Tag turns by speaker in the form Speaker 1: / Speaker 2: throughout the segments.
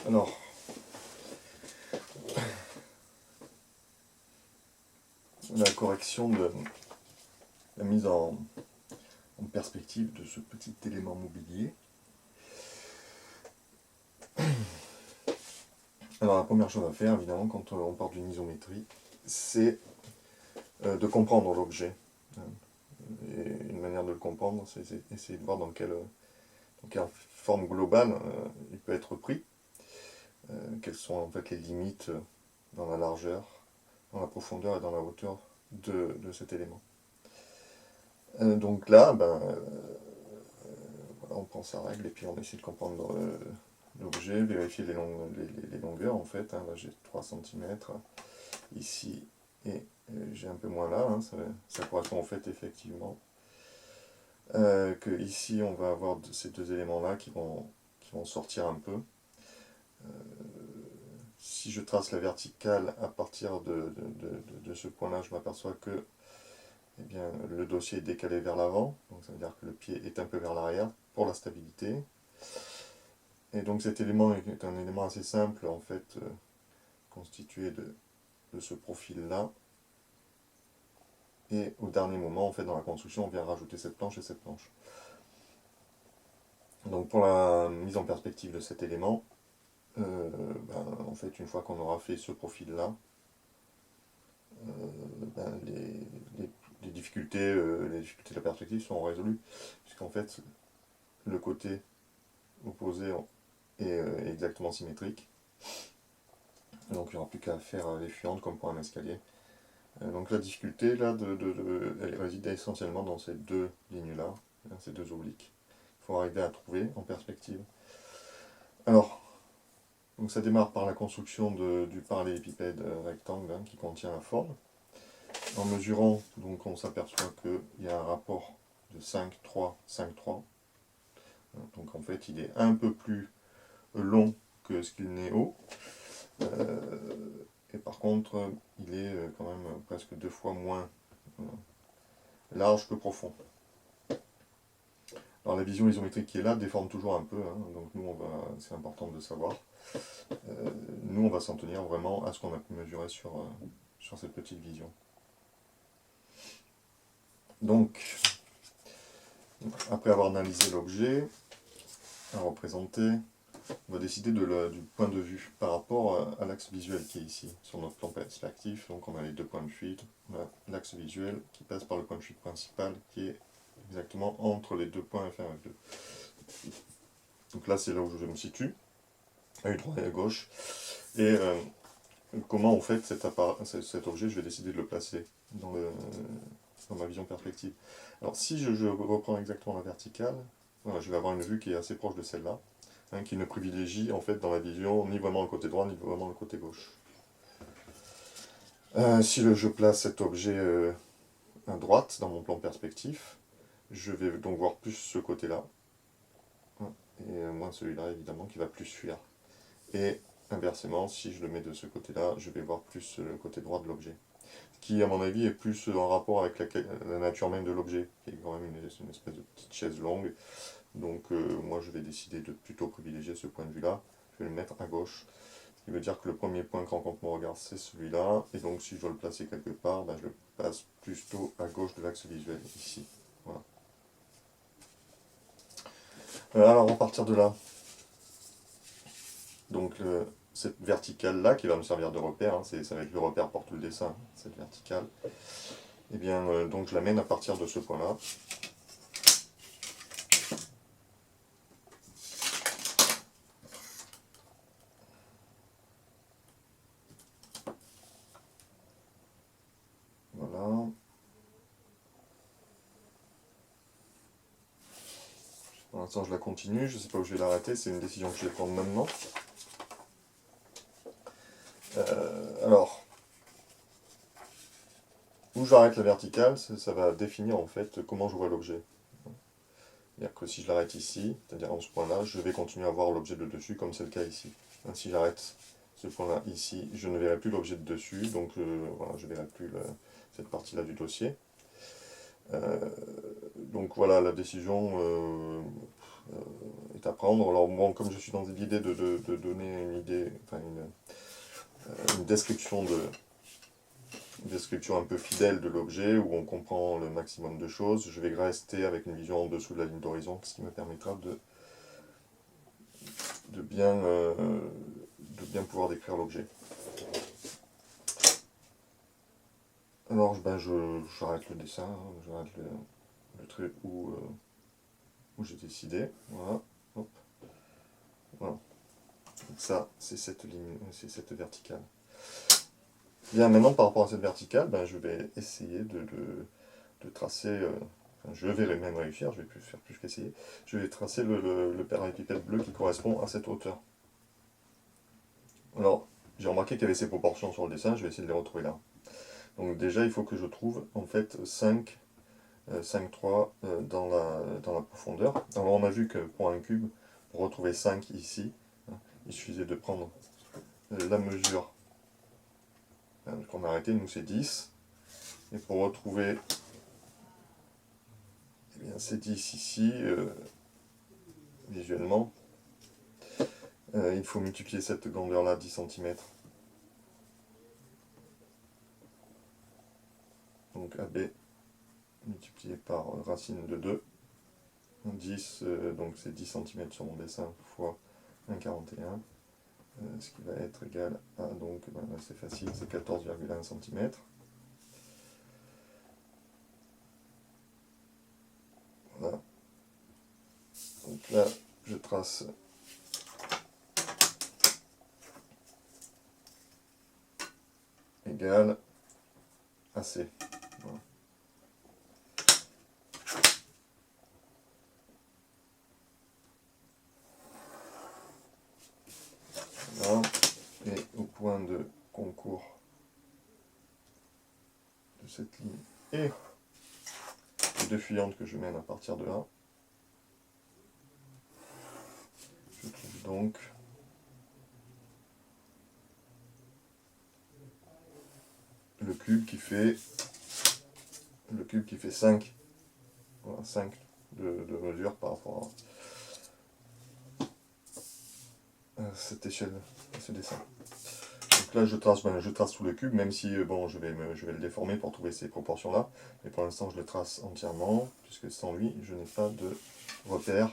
Speaker 1: Alors, la correction de la mise en perspective de ce petit élément mobilier. Alors la première chose à faire, évidemment, quand on part d'une isométrie, c'est de comprendre l'objet. Et une manière de le comprendre, c'est essayer de voir dans quelle forme globale il peut être pris, quelles sont en fait les limites dans la largeur, dans la profondeur et dans la hauteur de cet élément. Donc là, voilà, on prend sa règle et puis on essaie de comprendre l'objet, vérifier les longueurs en fait. Là j'ai 3 cm ici et j'ai un peu moins là, ça correspond au fait effectivement que ici on va avoir ces deux éléments là qui vont sortir un peu. Si je trace la verticale à partir de ce point là, je m'aperçois que eh bien, le dossier est décalé vers l'avant, donc ça veut dire que le pied est un peu vers l'arrière pour la stabilité. Et donc cet élément est un élément assez simple en fait, constitué de ce profil-là. Et au dernier moment, en fait, dans la construction, on vient rajouter cette planche et cette planche. Donc pour la mise en perspective de cet élément, en fait, une fois qu'on aura fait ce profil-là, les difficultés de la perspective sont résolues, puisqu'en fait, le côté opposé est exactement symétrique. Donc il n'y aura plus qu'à faire les fuyantes comme pour un escalier. Donc la difficulté là, elle réside essentiellement dans ces deux lignes-là, ces deux obliques. Il faut arriver à trouver en perspective. Alors, donc ça démarre par la construction du parallélépipède rectangle qui contient la forme. En mesurant, donc on s'aperçoit qu'il y a un rapport de 5, 3, 5, 3. Donc en fait, il est un peu plus long que ce qu'il n'est haut. Et par contre, il est quand même presque 2 fois moins large que profond. Alors la vision isométrique qui est là déforme toujours un peu, donc nous c'est important de le savoir. Nous on va s'en tenir vraiment à ce qu'on a pu mesurer sur cette petite vision. Donc, après avoir analysé l'objet à représenter, on va décider du point de vue par rapport à l'axe visuel qui est ici, sur notre plan perspectif. Donc on a les deux points de fuite, on a l'axe visuel qui passe par le point de fuite principal qui est exactement entre les deux points F1 et F2. Donc là c'est là où je me situe, à droite et à gauche. Et comment en fait cet objet, je vais décider de le placer dans ma vision perspective. Alors si je reprends exactement la verticale, voilà, je vais avoir une vue qui est assez proche de celle-là, qui ne privilégie en fait dans la vision ni vraiment le côté droit ni vraiment le côté gauche. Si je place cet objet à droite dans mon plan perspectif, je vais donc voir plus ce côté-là, et moins celui-là évidemment qui va plus fuir. Et inversement, si je le mets de ce côté-là, je vais voir plus le côté droit de l'objet. Qui, à mon avis, est plus en rapport avec la nature même de l'objet, qui est quand même une espèce de petite chaise longue. Donc moi, je vais décider de plutôt privilégier ce point de vue-là. Je vais le mettre à gauche. Ce qui veut dire que le premier point que rencontre mon regard, c'est celui-là. Et donc, si je dois le placer quelque part, je le place plutôt à gauche de l'axe visuel, ici. Voilà. Alors, à partir de là, donc cette verticale-là, qui va me servir de repère, ça va être le repère pour tout le dessin, cette verticale, et bien, donc je l'amène à partir de ce point-là. Voilà. Pour l'instant, je la continue, je ne sais pas où je vais l'arrêter, c'est une décision que je vais prendre maintenant. Alors, où j'arrête la verticale, ça va définir en fait comment je vois l'objet. C'est-à-dire que si je l'arrête ici, c'est-à-dire en ce point-là, je vais continuer à voir l'objet de dessus comme c'est le cas ici. Si j'arrête ce point-là ici, je ne verrai plus l'objet de dessus, donc voilà, je ne verrai plus cette partie-là du dossier. Donc voilà, la décision, est à prendre. Alors bon, comme je suis dans l'idée de donner une idée, enfin une description un peu fidèle de l'objet, où on comprend le maximum de choses, je vais rester avec une vision en dessous de la ligne d'horizon, ce qui me permettra de bien pouvoir décrire l'objet. Alors ben, j'arrête le dessin, hein, j'arrête le trait où j'ai décidé. Voilà. Hop. Voilà. Donc ça, c'est cette ligne, c'est cette verticale. Bien, maintenant par rapport à cette verticale, ben, je vais essayer de tracer, enfin, je vais même réussir, je vais faire plus qu'essayer, je vais tracer le parallélépipède bleu qui correspond à cette hauteur. Alors, j'ai remarqué qu'il y avait ces proportions sur le dessin, je vais essayer de les retrouver là. Donc déjà, il faut que je trouve en fait 5, 3 dans la profondeur. Alors on a vu que pour un cube, pour retrouver 5 ici, hein, il suffisait de prendre la mesure qu'on a arrêté, nous c'est 10. Et pour retrouver eh bien, c'est 10 ici, visuellement, il faut multiplier cette grandeur-là, 10 cm. Donc AB multiplié par racine de 2. 10, donc c'est 10 cm sur mon dessin, fois 1,41. Ce qui va être égal à, donc c'est facile, c'est 14,1 cm. Voilà. Donc là, je trace égal à C. Voilà. Voilà. Et au point de concours de cette ligne et les deux fuyantes que je mène à partir de là, je trouve donc le cube qui fait 5. Voilà, 5 de mesure par rapport à cette échelle, à ce dessin. Donc là je trace tout le cube, même si bon, je vais le déformer pour trouver ces proportions là, mais pour l'instant je le trace entièrement, puisque sans lui je n'ai pas de repère.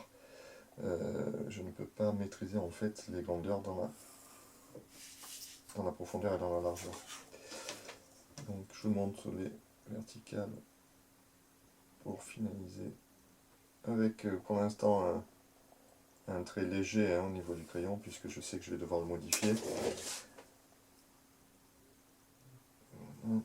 Speaker 1: Je ne peux pas maîtriser en fait les grandeurs dans la profondeur et dans la largeur. Donc je monte les verticales pour finaliser avec pour l'instant un trait léger au niveau du crayon, puisque je sais que je vais devoir le modifier. Ok.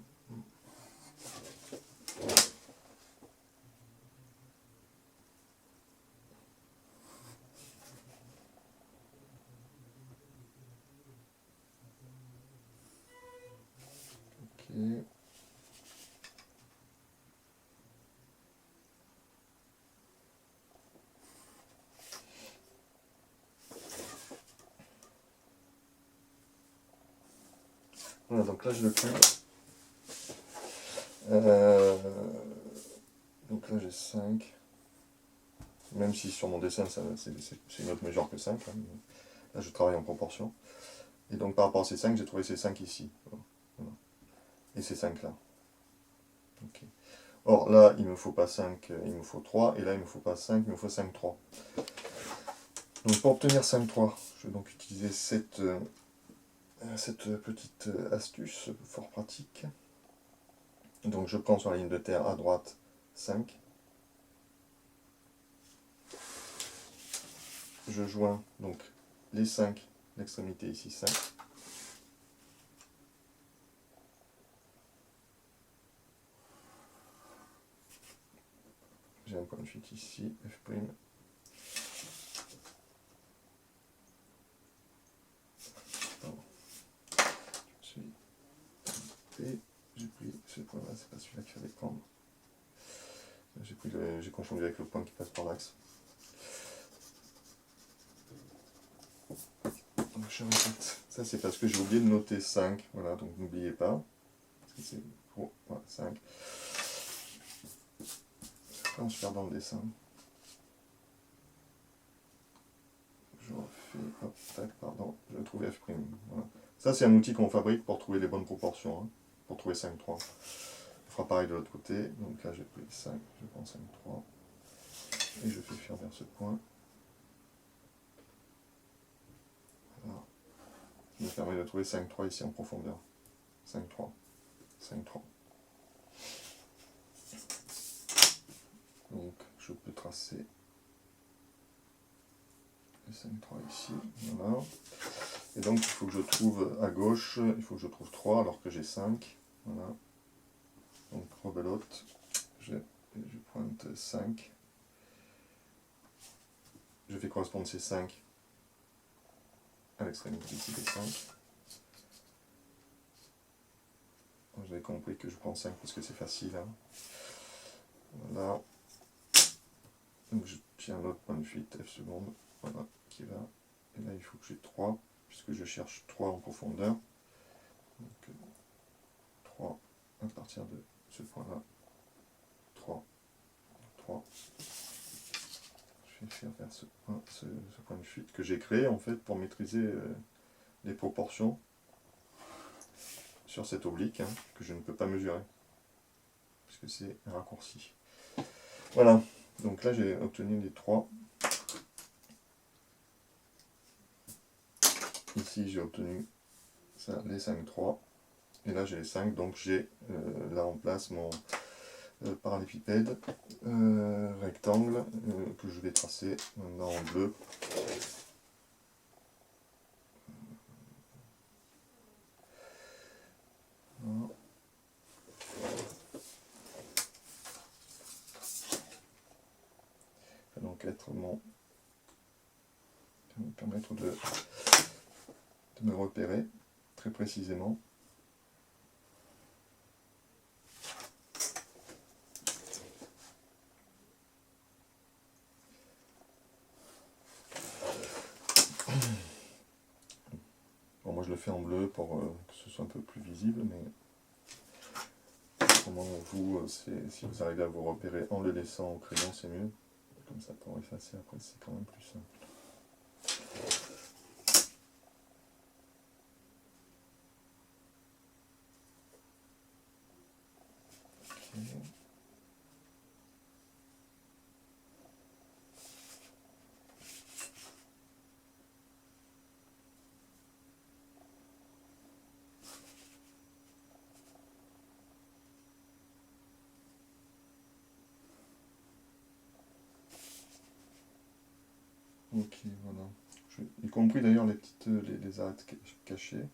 Speaker 1: Voilà, donc là j'ai le cube. Donc là j'ai 5. Même si sur mon dessin c'est une autre mesure que 5. Hein. Là je travaille en proportion. Et donc par rapport à ces 5, j'ai trouvé ces 5 ici. Voilà. Et ces 5 là. Okay. Or là il me faut pas 5, il me faut 3. Et là il me faut pas 5, il me faut 5, 3. Donc pour obtenir 5, 3, je vais donc utiliser cette petite astuce fort pratique. Donc je prends sur la ligne de terre à droite 5. Je joins donc les 5, l'extrémité ici 5. J'ai un point de fuite ici, F'. J'ai pris ce point-là, c'est pas celui-là qu'il fallait prendre. J'ai confondu avec le point qui passe par l'axe. Donc je répète, ça c'est parce que j'ai oublié de noter 5, voilà, donc n'oubliez pas. Parce que c'est pour voilà, 5. Après on se perd dans le dessin. hop, tac, pardon, je vais trouver F'. Voilà. Ça, c'est un outil qu'on fabrique pour trouver les bonnes proportions, hein, pour trouver 5,3. On fera pareil de l'autre côté. Donc là, j'ai pris 5, je prends 5,3. Et je fais faire vers ce point. Voilà. Ça me permet de trouver 5,3 ici en profondeur. 5,3. 5,3. Donc, je peux tracer les 5,3 ici. Voilà. Et donc, il faut que je trouve à gauche, il faut que je trouve 3 alors que j'ai 5. Voilà. Donc, rebelote. Je pointe 5. Je fais correspondre ces 5 à l'extrémité ici des 5. Vous avez compris que je prends 5 parce que c'est facile. Hein. Voilà. Donc je tiens l'autre point de fuite, F seconde, voilà, qui va. Et là il faut que j'ai 3, puisque je cherche 3 en profondeur. Donc 3 à partir de ce point-là. 3, 3. Je vais faire vers ce point de fuite que j'ai créé en fait pour maîtriser les proportions sur cet oblique, hein, que je ne peux pas mesurer, puisque c'est un raccourci. Voilà, donc là j'ai obtenu les 3. Ici j'ai obtenu ça, les 5,3. Et là j'ai les 5, donc j'ai là en place mon parallépipède rectangle que je vais tracer maintenant en bleu. Voilà. Ça va donc être mon... Ça va me permettre de me repérer très précisément. Bon, moi je le fais en bleu pour que ce soit un peu plus visible, mais comment vous, si vous arrivez à vous repérer en le laissant au crayon, c'est mieux. Comme ça pour effacer après, c'est quand même plus simple. Okay. Ok, voilà. Y compris d'ailleurs les petites les arêtes cachées.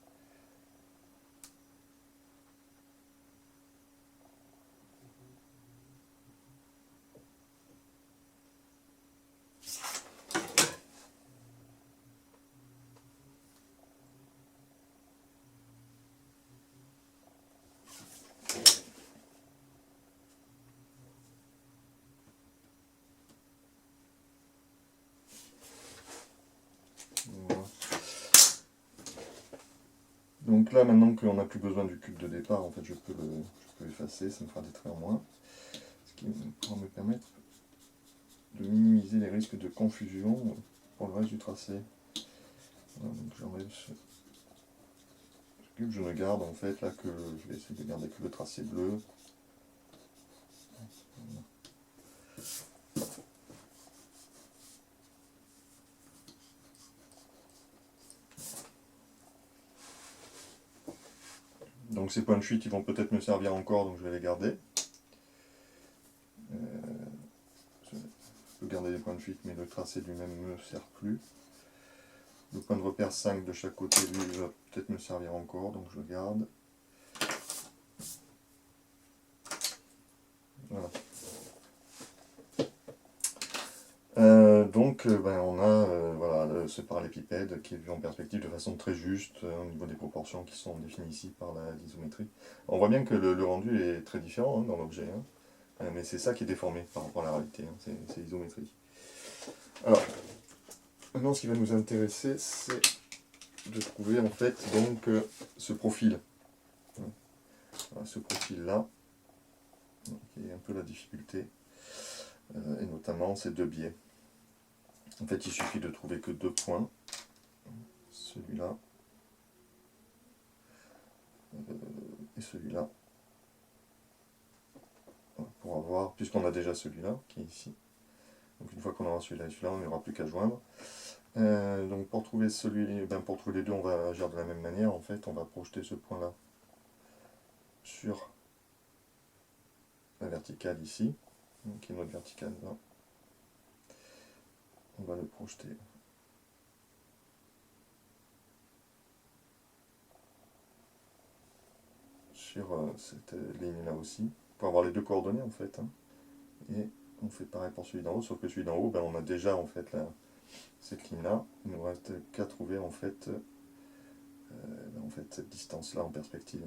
Speaker 1: Voilà. Donc là, maintenant qu'on n'a plus besoin du cube de départ, en fait, je peux effacer, ça me fera des traits en moins. Ce qui pourra me permettre de minimiser les risques de confusion pour le reste du tracé. Voilà, donc j'enlève ce cube, je ne garde en fait là que je vais essayer de garder que le tracé bleu. Voilà. Donc ces points de fuite, ils vont peut-être me servir encore, donc je vais les garder. Je peux garder les points de fuite, mais le tracé lui-même ne me sert plus. Le point de repère 5 de chaque côté, lui, il va peut-être me servir encore, donc je le garde. Voilà. Donc on a voilà, ce parallépipède qui est vu en perspective de façon très juste au niveau des proportions qui sont définies ici par l'isométrie. On voit bien que le rendu est très différent hein, dans l'objet, hein, mais c'est ça qui est déformé par rapport à la réalité, hein, c'est l'isométrie. Alors, maintenant ce qui va nous intéresser, c'est de trouver en fait donc ce profil. Voilà, ce profil-là, qui est un peu la difficulté, et notamment ces deux biais. En fait, il suffit de trouver que 2 points. celui-là, et celui-là, pour avoir, puisqu'on a déjà celui-là qui est ici. Donc une fois qu'on aura celui-là et celui-là, on n'aura plus qu'à joindre. Donc pour trouver pour trouver les deux, on va agir de la même manière. En fait, on va projeter ce point-là sur la verticale ici, qui est notre verticale là. On va le projeter sur cette ligne là aussi, pour avoir les deux coordonnées en fait. Hein. Et on fait pareil pour celui d'en haut, sauf que celui d'en haut, on a déjà en fait cette ligne là. Il ne nous reste qu'à trouver en fait cette distance là en perspective.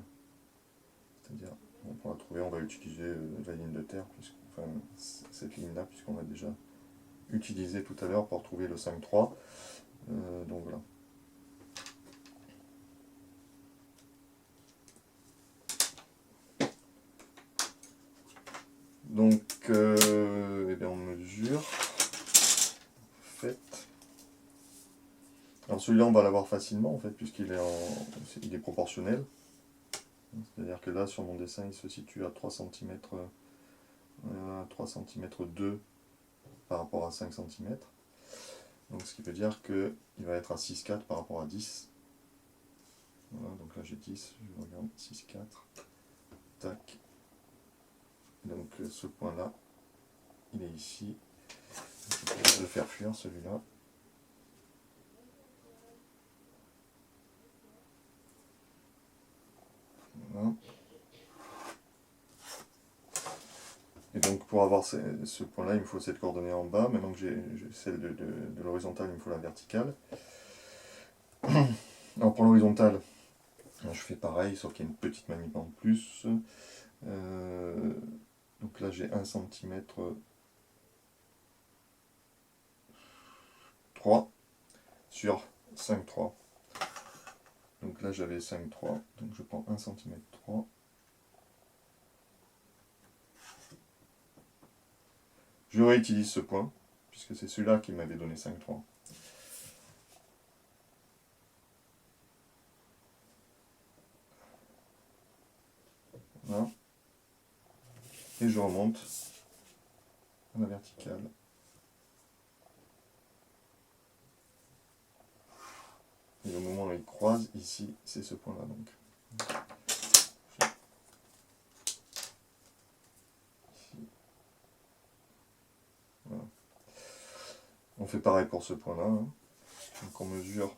Speaker 1: C'est-à-dire, pour la trouver, on va utiliser la ligne de terre, cette ligne là, puisqu'on a déjà utilisé tout à l'heure pour trouver le 5,3. Donc voilà. Donc, on mesure. Alors celui-là, on va l'avoir facilement, en fait, puisqu'il est proportionnel. C'est-à-dire que là, sur mon dessin, il se situe à 3 cm, 3 cm 2 par rapport à 5 cm. Donc ce qui veut dire qu'il va être à 6,4 par rapport à 10. Voilà, donc là j'ai 10, je regarde, 6,4. Tac. Donc ce point-là, il est ici. Je vais le faire fuir, celui-là. Voilà. Et donc pour avoir ce point-là, il me faut cette coordonnée en bas. Maintenant que j'ai celle de l'horizontale, il me faut la verticale. Alors pour l'horizontale, je fais pareil, sauf qu'il y a une petite manip en plus. Donc là j'ai 1 cm 3 sur 5,3. Donc là j'avais 5,3, donc je prends 1 cm 3. Je réutilise ce point, puisque c'est celui-là qui m'avait donné 5,3. Voilà. Et je remonte à la verticale. Et au moment où il croise, ici, c'est ce point-là donc. Ici. Voilà. On fait pareil pour ce point-là. Hein. Donc on mesure.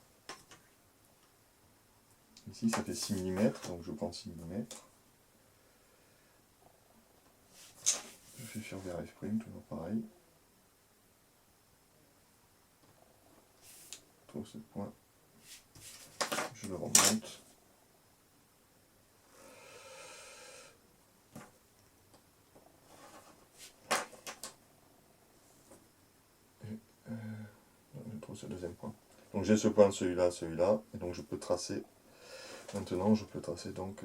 Speaker 1: Ici, ça fait 6 mm, donc je prends 6 mm. Je fais fuir vers F', toujours pareil. Je trouve ce point. Je le remonte. Je trouve ce deuxième point. Donc j'ai ce point, celui-là, celui-là, et donc je peux tracer. Maintenant, je peux tracer donc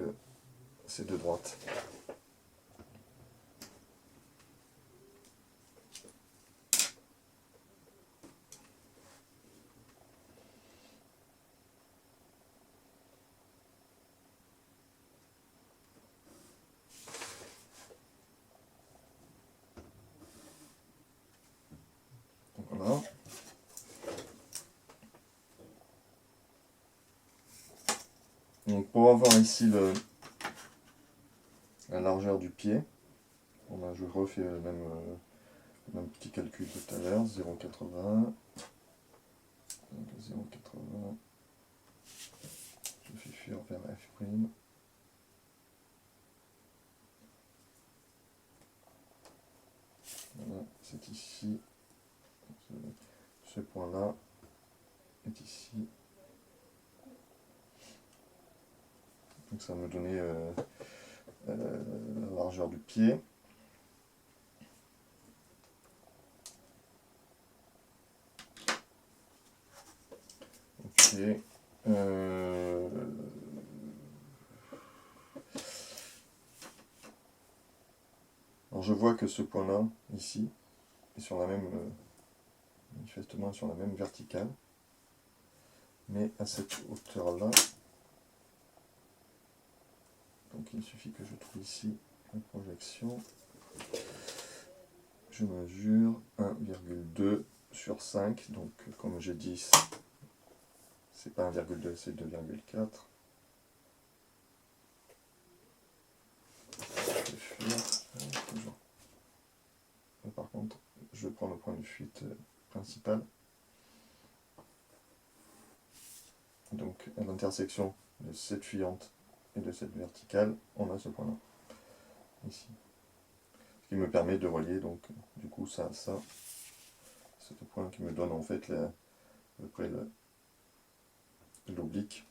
Speaker 1: ces deux droites. Donc voilà. Donc pour avoir ici la largeur du pied, je refais le même petit calcul tout à l'heure, 0,80. 0,80. Je fais fuir vers F'. Voilà, c'est ici. Ce point-là est ici. Donc ça va me donner la largeur du pied. Ok. Alors je vois que ce point-là, ici, est sur la même, manifestement sur la même verticale. mais à cette hauteur-là. Donc il suffit que je trouve ici la projection. Je mesure 1,2 sur 5, donc comme j'ai dit, c'est pas 1,2, c'est 2,4. Toujours. Par contre, je prends le point de fuite principal. Donc à l'intersection de cette fuyante et de cette verticale, on a ce point-là, ici. Ce qui me permet de relier donc du coup ça à ça. C'est le point qui me donne en fait à peu près l'oblique.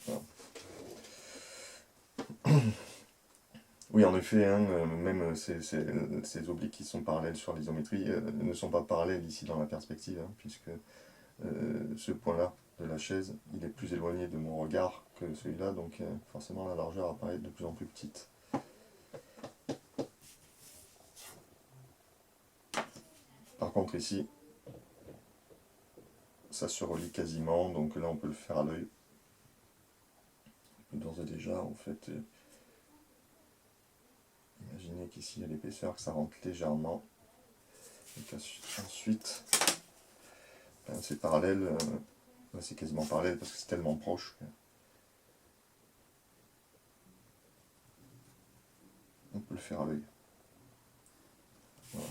Speaker 1: Voilà. Oui, en effet, hein, même ces obliques qui sont parallèles sur l'isométrie ne sont pas parallèles ici dans la perspective, hein, puisque ce point-là de la chaise, il est plus éloigné de mon regard que celui-là, donc forcément la largeur apparaît de plus en plus petite. Par contre ici, ça se relie quasiment, donc là on peut le faire à l'œil. D'ores et déjà, en fait, imaginez qu'ici il y a l'épaisseur, que ça rentre légèrement, et qu'ensuite, ben, c'est parallèle, c'est quasiment parallèle parce que c'est tellement proche. On peut le faire à l'œil. Voilà.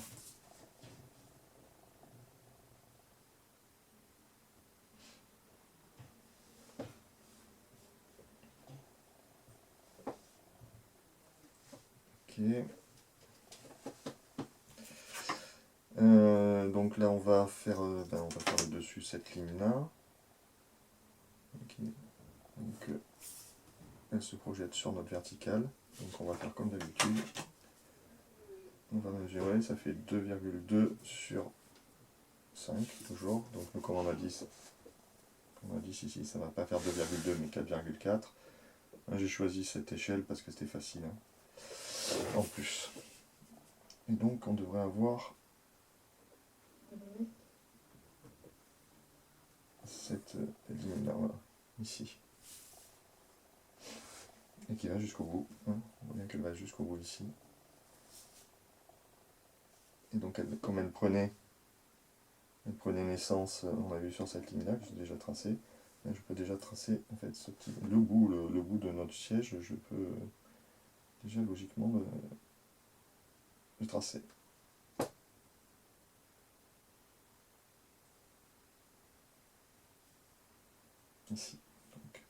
Speaker 1: Ok. Donc là on va faire le dessus cette ligne là. Okay. Donc elle se projette sur notre verticale. Donc on va faire comme d'habitude. On va mesurer, ça fait 2,2 sur 5 toujours. Donc comme on a dit ici, ça ne va pas faire 2,2 mais 4,4. J'ai choisi cette échelle parce que c'était facile. Hein. En plus. Et donc on devrait avoir cette ligne là, voilà, ici. Et qui va jusqu'au bout. Hein. On voit bien qu'elle va jusqu'au bout ici. Et donc comme elle prenait naissance, on l'a vu sur cette ligne là que j'ai déjà tracée. Je peux déjà tracer en fait le bout de notre siège, je peux déjà logiquement le tracer. Ici. Donc.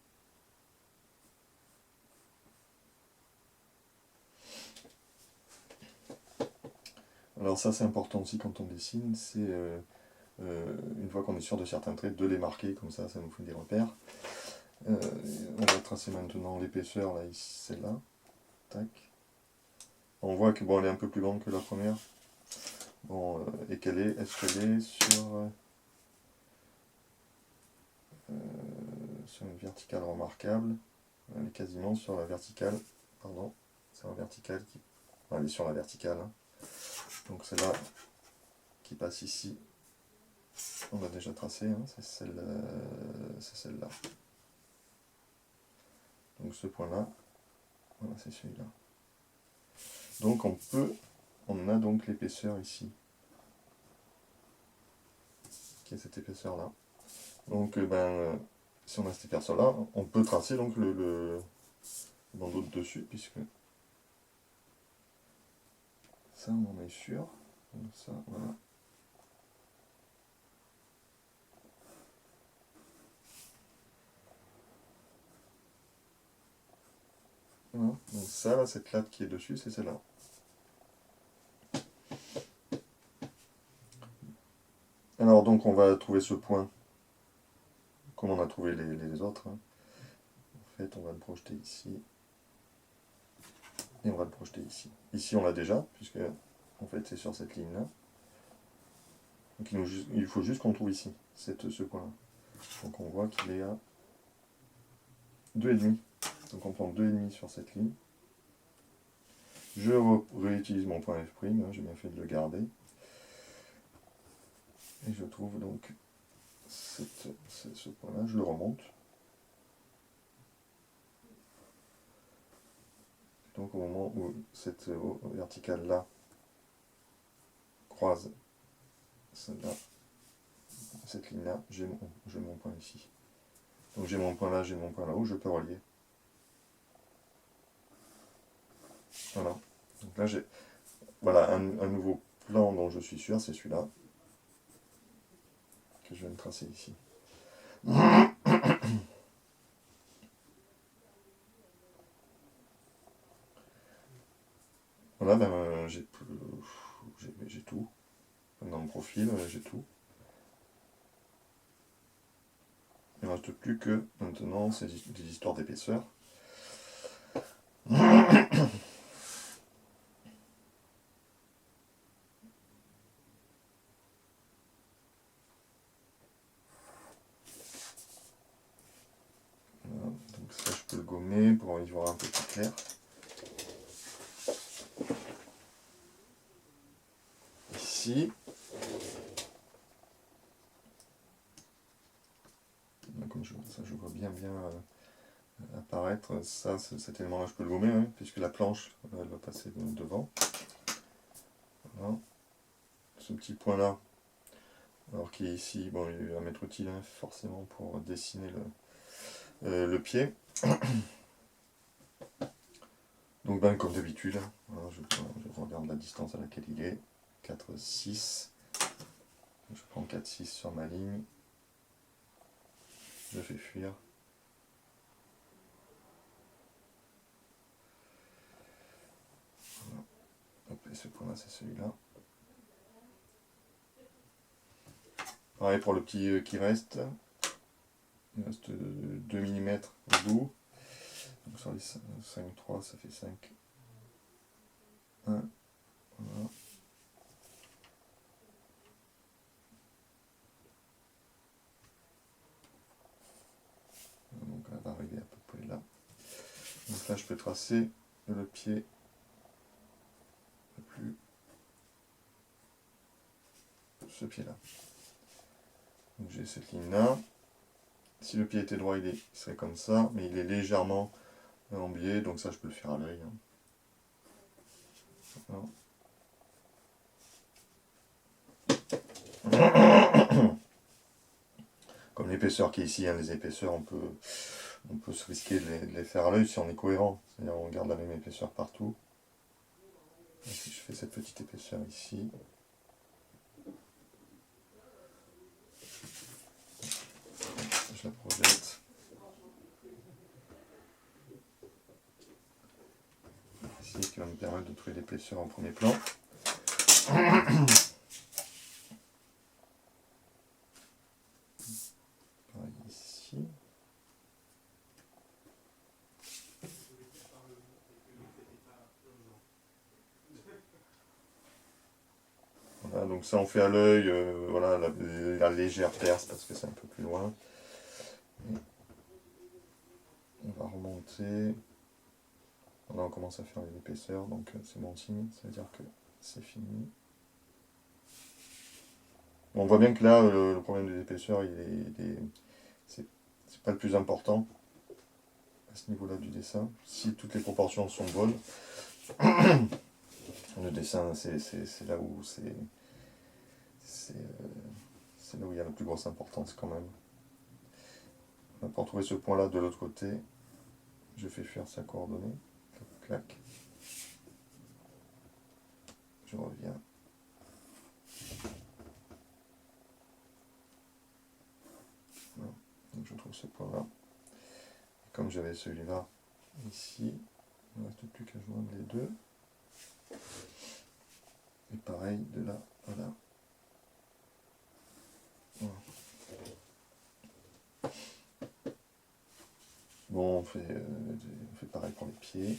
Speaker 1: Alors ça c'est important aussi quand on dessine, c'est une fois qu'on est sûr de certains traits, de les marquer, comme ça nous fait des repères. On va tracer maintenant l'épaisseur, là, ici, celle-là. Tac. On voit que bon, elle est un peu plus grande que la première. Bon, et est-ce qu'elle est sur une verticale remarquable? Elle est quasiment sur la verticale, pardon, c'est la verticale qui... elle est sur la verticale. Hein. Donc celle-là qui passe ici, on a déjà tracé, hein, c'est celle-là. Donc ce point-là, voilà, c'est celui-là. Donc on a donc l'épaisseur ici, qui est cette épaisseur-là. Donc si on a cette épaisseur-là, on peut tracer donc le bandeau de dessus, puisque ça on en est sûr. Donc ça, voilà. Voilà. Donc ça, là, cette latte qui est dessus, c'est celle-là. Alors donc on va trouver ce point, comme on a trouvé les autres. Hein. En fait, on va le projeter ici. Et on va le projeter ici. Ici, on l'a déjà, puisque en fait, c'est sur cette ligne-là. Donc il faut juste qu'on trouve ici, ce point-là. Donc on voit qu'il est à 2,5. Donc on prend 2,5 sur cette ligne. Je réutilise mon point F', hein, j'ai bien fait de le garder. Et je trouve donc ce point-là, je le remonte. Donc au moment où cette verticale-là croise celle-là, cette ligne-là, j'ai mon point ici. Donc j'ai mon point là, j'ai mon point là où je peux relier. Voilà. Donc là j'ai voilà un nouveau plan dont je suis sûr, c'est celui-là que je viens de tracer ici. Voilà, ben, j'ai tout. Dans le profil, j'ai tout. Il ne reste plus que maintenant des histoires d'épaisseur. Voilà, donc ça je peux le gommer pour y voir un peu plus clair. Ici. Comme je vois bien apparaître, ça, cet élément-là, je peux le gommer, hein, puisque la planche, elle va passer devant. Voilà. Ce petit point-là, alors qui est ici, bon, il va m'être utile hein, forcément pour dessiner le pied. Donc ben, comme d'habitude, voilà, je regarde la distance à laquelle il est, 4, 6. Je prends 4, 6 sur ma ligne. Je fais fuir. Voilà. Hop, et ce point-là, c'est celui-là. Pareil pour le petit qui reste. Il reste 2 mm au bout. Donc sur les 5, 3, ça fait 5. 1. Voilà. Donc elle va arriver à peu près là. Donc là je peux tracer le pied plus ce pied là. Donc j'ai cette ligne là. Si le pied était droit il serait comme ça, mais il est légèrement en biais, donc ça je peux le faire à l'œil. Hein. Comme l'épaisseur qui est ici, hein, les épaisseurs on peut se risquer de les faire à l'œil si on est cohérent. C'est-à-dire on garde la même épaisseur partout. Et si je fais cette petite épaisseur ici, je la projette. Ici, qui va me permettre de trouver l'épaisseur en premier plan. Pareil ici. Voilà, donc ça on fait à l'œil, voilà, la légère perce parce que c'est un peu plus loin. Et on va remonter. Là on commence à faire l'épaisseur, donc c'est bon signe, ça veut dire que c'est fini. Bon, on voit bien que là, le problème de l'épaisseur, c'est pas le plus important à ce niveau-là du dessin. Si toutes les proportions sont bonnes, le dessin, c'est là où c'est là où il y a la plus grosse importance quand même. Pour trouver ce point-là de l'autre côté, je fais fuir sa coordonnée. Clac. Je reviens. Voilà. Donc je trouve ce point-là. Comme j'avais celui-là ici, il ne reste plus qu'à joindre les deux. Et pareil de là à là. Voilà. Bon, on fait pareil pour les pieds.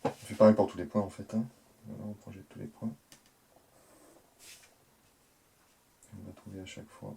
Speaker 1: On fait pareil pour tous les points en fait. Hein. Voilà, on projette tous les points. Et on va trouver à chaque fois